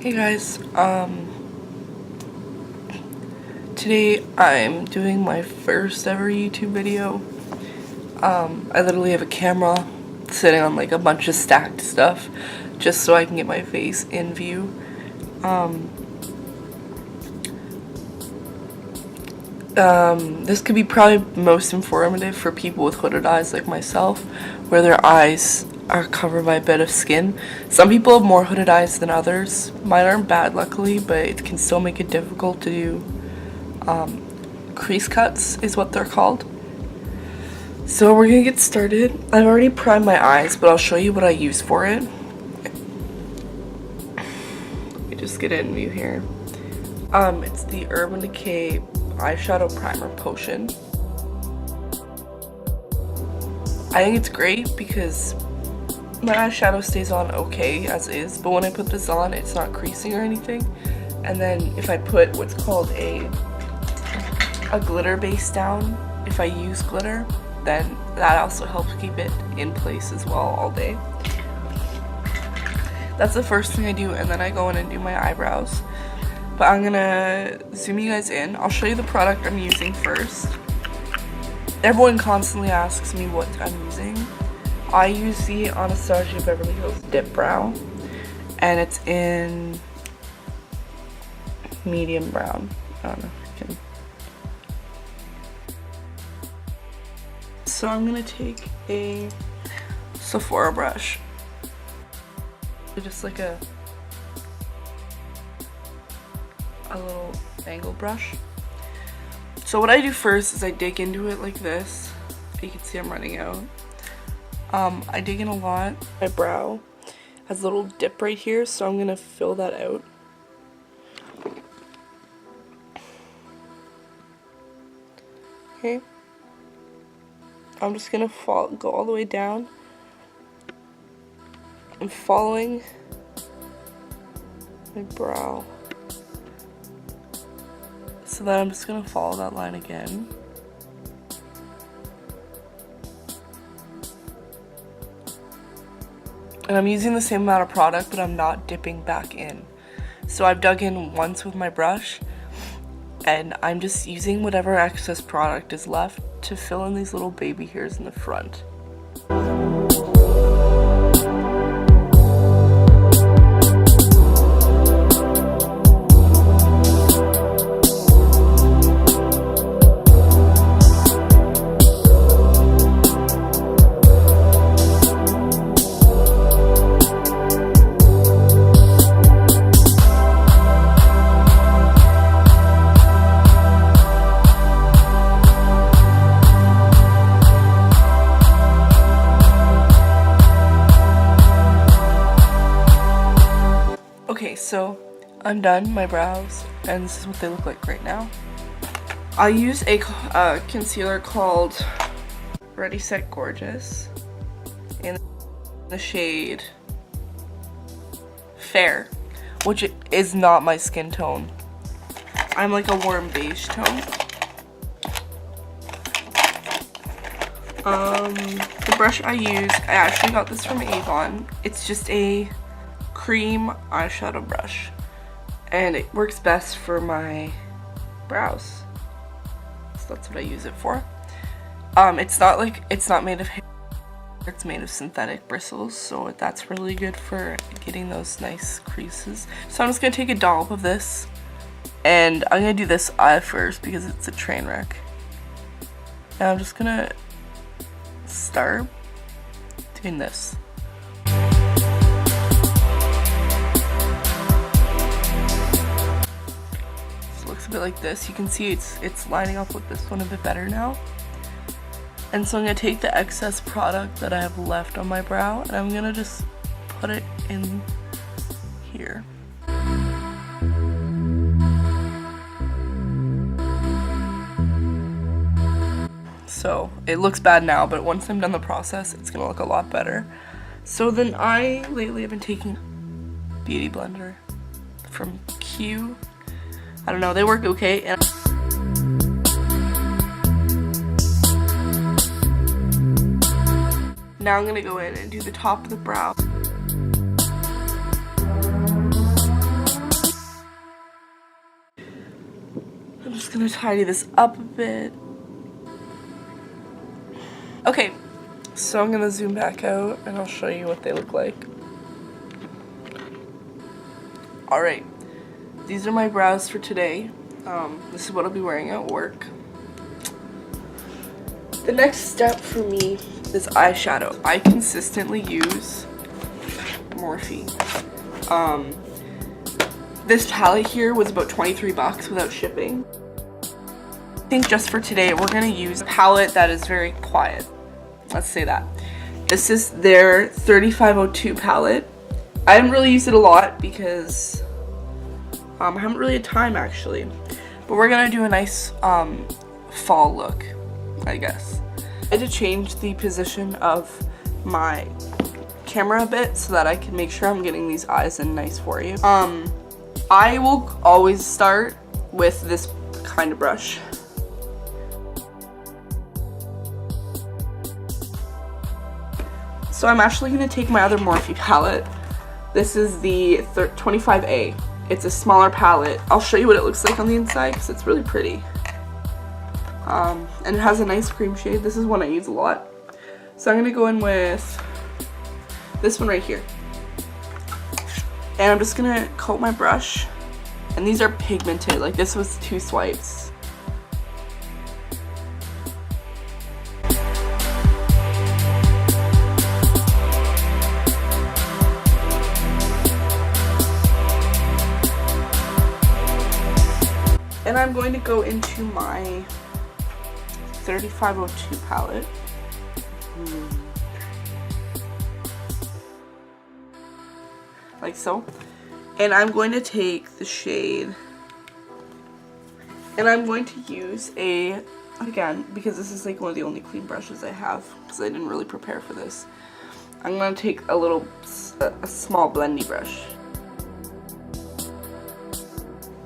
Hey guys, today I'm doing my first ever YouTube video. I literally have a camera sitting on like a bunch of stacked stuff just so I can get my face in view. This could be probably most informative for people with hooded eyes like myself, where their eyes are covered by a bit of skin. Some people have more hooded eyes than others. Mine aren't bad, luckily, but it can still make it difficult to do crease cuts is what they're called. So we're gonna get started. I've already primed my eyes, but I'll show you what I use for it. Let me just get in view here. It's the Urban Decay eyeshadow primer potion. I think it's great because my eyeshadow stays on okay as is, but when I put this on, it's not creasing or anything. And then if I put what's called a glitter base down, if I use glitter, then that also helps keep it in place as well all day. That's the first thing I do, and then I go in and do my eyebrows. But I'm gonna zoom you guys in. I'll show you the product I'm using first. Everyone constantly asks me what I'm using. I use the Anastasia Beverly Hills Dip Brow, and it's in medium brown. I don't know if you can. So I'm gonna take a Sephora brush, just like a little angle brush. So what I do first is I dig into it like this. You can see I'm running out. I dig in a lot. My brow has a little dip right here, so I'm gonna fill that out. Okay. I'm just gonna go all the way down. I'm following my brow. So then I'm just gonna follow that line again. And I'm using the same amount of product, but I'm not dipping back in. So I've dug in once with my brush, and I'm just using whatever excess product is left to fill in these little baby hairs in the front. Okay, so I'm done my brows, and this is what they look like right now. I use a concealer called Ready Set Gorgeous in the shade Fair, which is not my skin tone. I'm like a warm beige tone. The brush I use, I actually got this from Avon. It's just a cream eyeshadow brush, and it works best for my brows, so that's what I use it for. It's not made of hair, it's made of synthetic bristles, so that's really good for getting those nice creases. So I'm just gonna take a dollop of this, and I'm gonna do this eye first because it's a train wreck. And I'm just gonna start doing this. Looks a bit like this. You can see it's lining up with this one a bit better now. And so I'm gonna take the excess product that I have left on my brow, and I'm gonna just put it in here. So it looks bad now, but once I'm done the process, it's gonna look a lot better. So then I lately have been taking Beauty Blender from Q. I don't know, they work okay. And now I'm gonna go in and do the top of the brow. gonna tidy this up a bit. Okay, so I'm gonna zoom back out and I'll show you what they look like. Alright, these are my brows for today. This is what I'll be wearing at work. The next step for me is eyeshadow. I consistently use Morphe. This palette here was about 23 bucks without shipping. I think just for today we're gonna use a palette that is very quiet. Let's say that. This is their 3502 palette. I haven't really used it a lot because I haven't really had time actually. But we're gonna do a nice fall look, I guess. I had to change the position of my camera a bit so that I can make sure I'm getting these eyes in nice for you. I will always start with this kind of brush. So I'm actually going to take my other Morphe palette. This is the 25A. It's a smaller palette. I'll show you what it looks like on the inside because it's really pretty. And it has a nice cream shade. This is one I use a lot. So I'm going to go in with this one right here. And I'm just going to coat my brush. And these are pigmented. Like this was 2 swipes. And I'm going to go into my 3502 palette. Like so. And I'm going to take the shade and I'm going to use again, because this is like one of the only clean brushes I have because I didn't really prepare for this. I'm going to take a small blendy brush.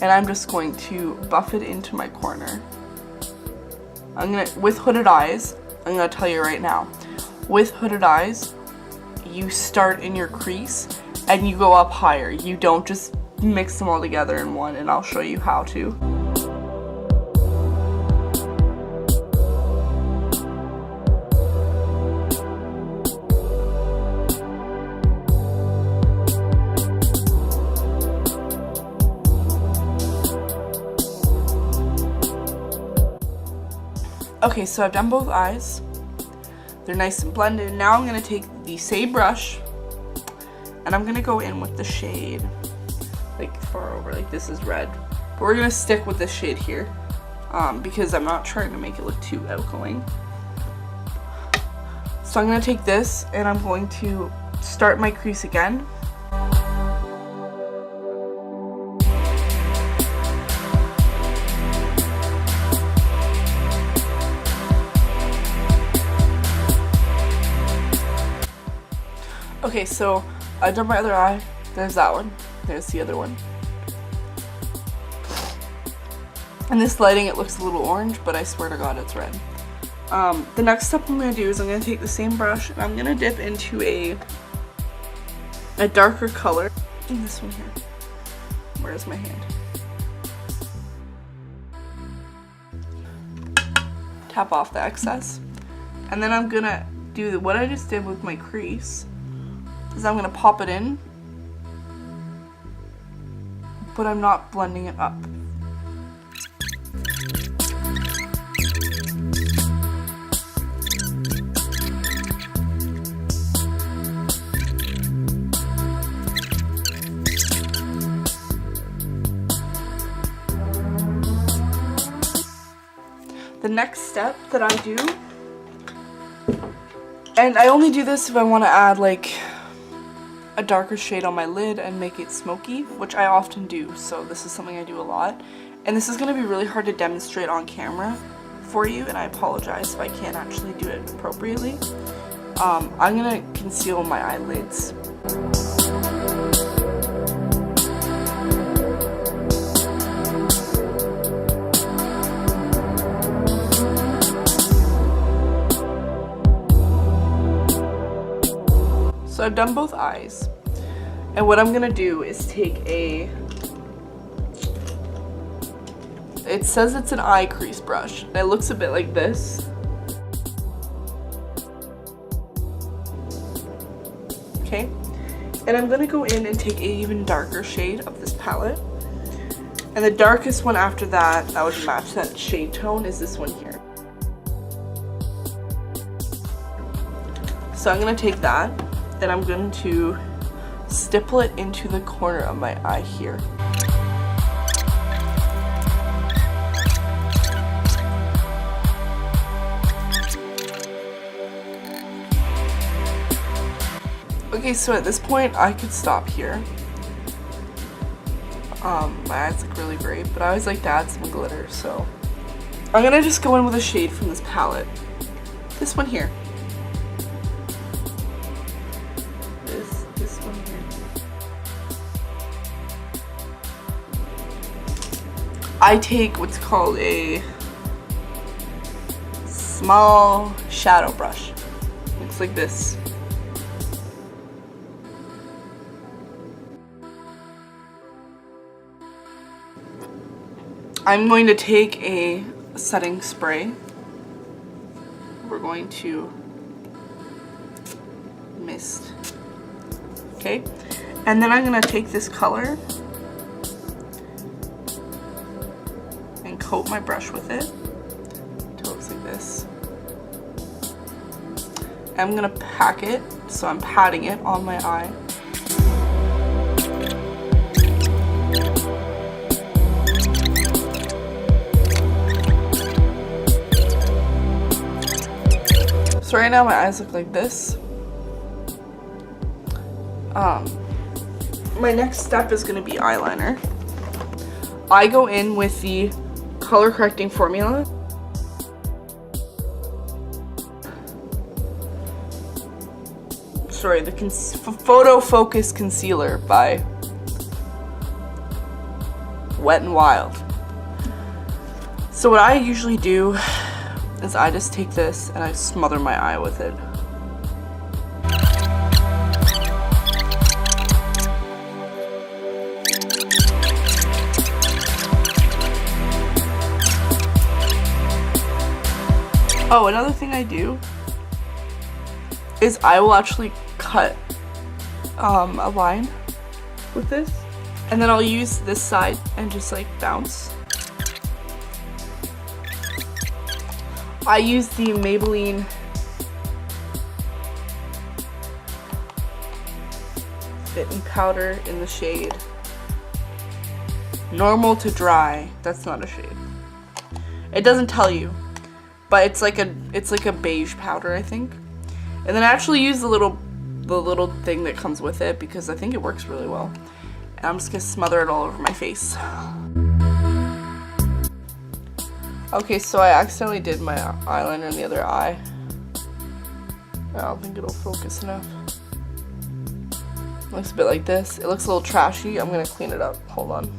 And I'm just going to buff it into my corner. With hooded eyes, I'm gonna tell you right now, with hooded eyes, you start in your crease and you go up higher. You don't just mix them all together in one, and I'll show you how to. Okay, so I've done both eyes. They're nice and blended. Now I'm going to take the same brush and I'm going to go in with the shade like far over, like this is red. But we're going to stick with this shade here because I'm not trying to make it look too outgoing. So I'm going to take this and I'm going to start my crease again. Okay, so I've done my other eye. There's that one. There's the other one. In this lighting it looks a little orange, but I swear to God it's red. The next step I'm going to do is I'm going to take the same brush and I'm going to dip into a darker color. In this one here. Where's my hand? Tap off the excess. And then I'm going to do what I just did with my crease. Is I'm going to pop it in, but I'm not blending it up. The next step that I do, and I only do this if I want to add like a darker shade on my lid and make it smoky, which I often do, so this is something I do a lot. And this is going to be really hard to demonstrate on camera for you, and I apologize if I can't actually do it appropriately. I'm going to conceal my eyelids. So I've done both eyes, and what I'm gonna do is take It says it's an eye crease brush. And it looks a bit like this. Okay. And I'm gonna go in and take an even darker shade of this palette. And the darkest one after that, that would match that shade tone, is this one here. So I'm gonna take that, and I'm going to stipple it into the corner of my eye here. Okay, so at this point, I could stop here. My eyes look really great, but I always like to add some glitter, so I'm gonna just go in with a shade from this palette. This one here. This one here. I take what's called a small shadow brush. Looks like this. I'm going to take a setting spray. We're going to mist. Okay, and then I'm gonna take this color and coat my brush with it until it looks like this. I'm gonna pack it, so I'm patting it on my eye. So right now my eyes look like this. My next step is going to be eyeliner. I go in with the color correcting formula. Sorry, the Photo Focus Concealer by Wet n Wild. So what I usually do is I just take this and I smother my eye with it. Oh, another thing I do is I will actually cut a line with this, and then I'll use this side and just like bounce. I use the Maybelline Fit and Powder in the shade Normal to Dry. That's not a shade. It doesn't tell you, but it's like a beige powder, I think. And then I actually use the little thing that comes with it because I think it works really well. And I'm just gonna smother it all over my face. Okay, so I accidentally did my eyeliner in the other eye. I don't think it'll focus enough. It looks a bit like this. It looks a little trashy. I'm gonna clean it up. Hold on.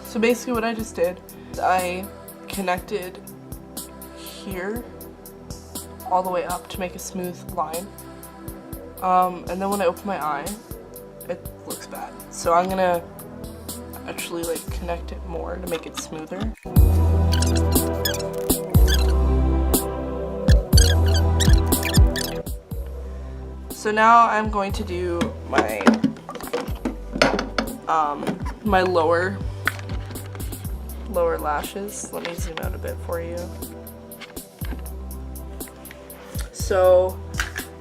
So basically what I just did, I connected here all the way up to make a smooth line. And then when I open my eye, it looks bad. So I'm gonna actually like connect it more to make it smoother. So now I'm going to do my my lower lashes. Let me zoom out a bit for you. So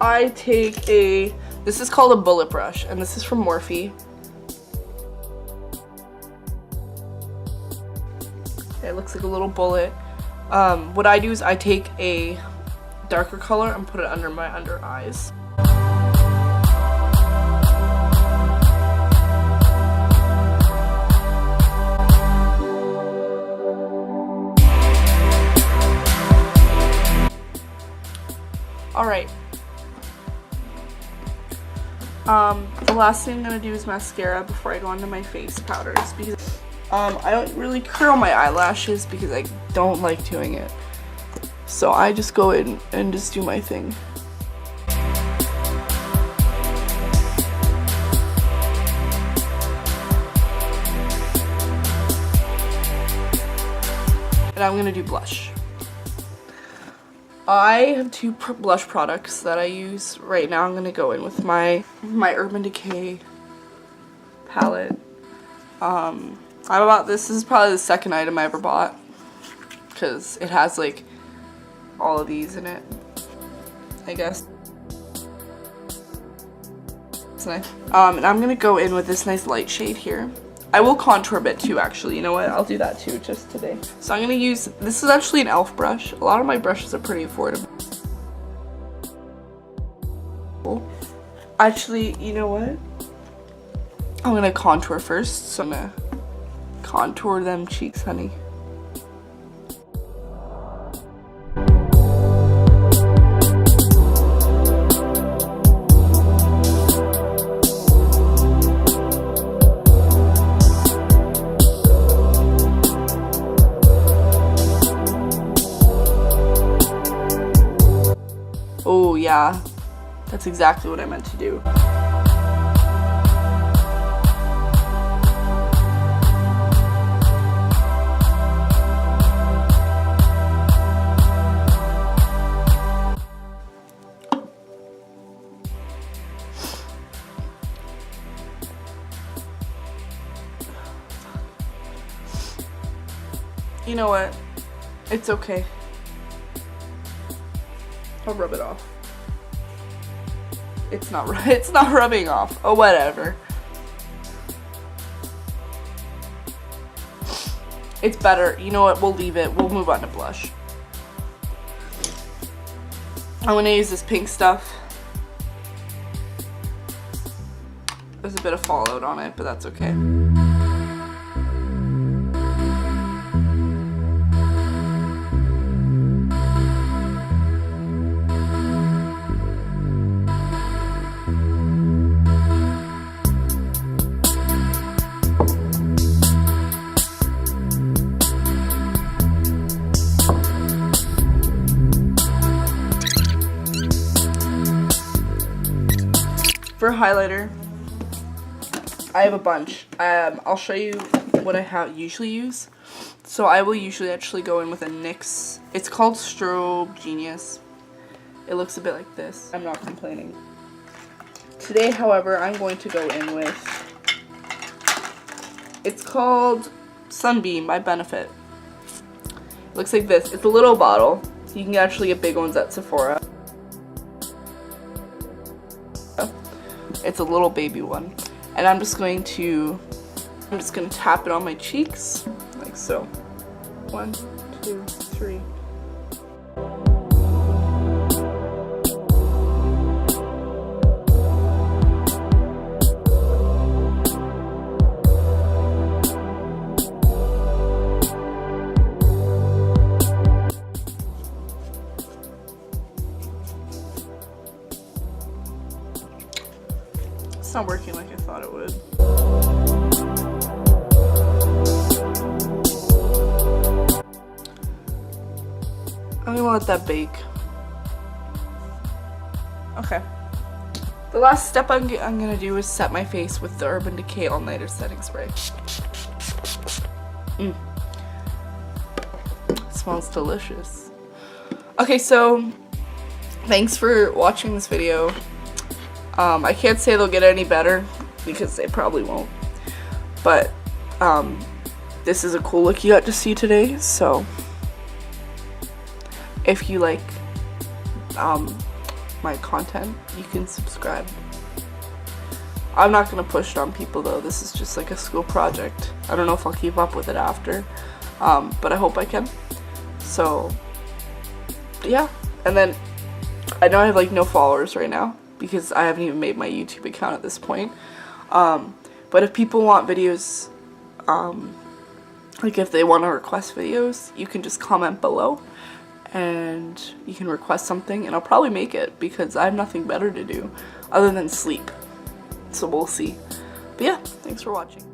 I take this is called a bullet brush, and this is from Morphe. It looks like a little bullet. What I do is I take a darker color and put it under my under eyes. Alright. The last thing I'm gonna do is mascara before I go onto my face powders, because I don't really curl my eyelashes because I don't like doing it. So I just go in and just do my thing. And I'm gonna do blush. I have two blush products that I use right now. I'm gonna go in with my Urban Decay palette. I bought this. This is probably the second item I ever bought because it has like all of these in it, I guess. It's nice. And I'm gonna go in with this nice light shade here. I will contour a bit too, actually. You know what? I'll do that too just today. So I'm gonna use, this is actually an e.l.f. brush. A lot of my brushes are pretty affordable. Actually, you know what? I'm gonna contour first. So I'm gonna contour them cheeks, honey. Oh yeah, that's exactly what I meant to do. You know what? It's okay. I'll rub it off. It's not rubbing off. Oh, whatever. It's better. You know what? We'll leave it. We'll move on to blush. I'm gonna use this pink stuff. There's a bit of fallout on it, but that's okay. For highlighter, I have a bunch. I'll show you what I usually use. So I will usually actually go in with a NYX. It's called Strobe Genius. It looks a bit like this. I'm not complaining. Today, however, I'm going to go in with, it's called Sunbeam by Benefit. It looks like this. It's a little bottle. You can actually get big ones at Sephora. It's a little baby one. And I'm just going to tap it on my cheeks, like so. 1, 2, 3. It's not working like I thought it would. I'm gonna let that bake. Okay. The last step I'm gonna do is set my face with the Urban Decay All Nighter Setting Spray. It smells delicious. Okay, so thanks for watching this video. I can't say they'll get any better because they probably won't, but this is a cool look you got to see today. So if you like my content, you can subscribe. I'm not gonna push it on people though. This is just like a school project. I don't know if I'll keep up with it after, but I hope I can. So yeah, and then I know I have like no followers right now because I haven't even made my YouTube account at this point. But if people want videos, like if they want to request videos, you can just comment below and you can request something and I'll probably make it because I have nothing better to do other than sleep. So we'll see. But yeah, thanks for watching.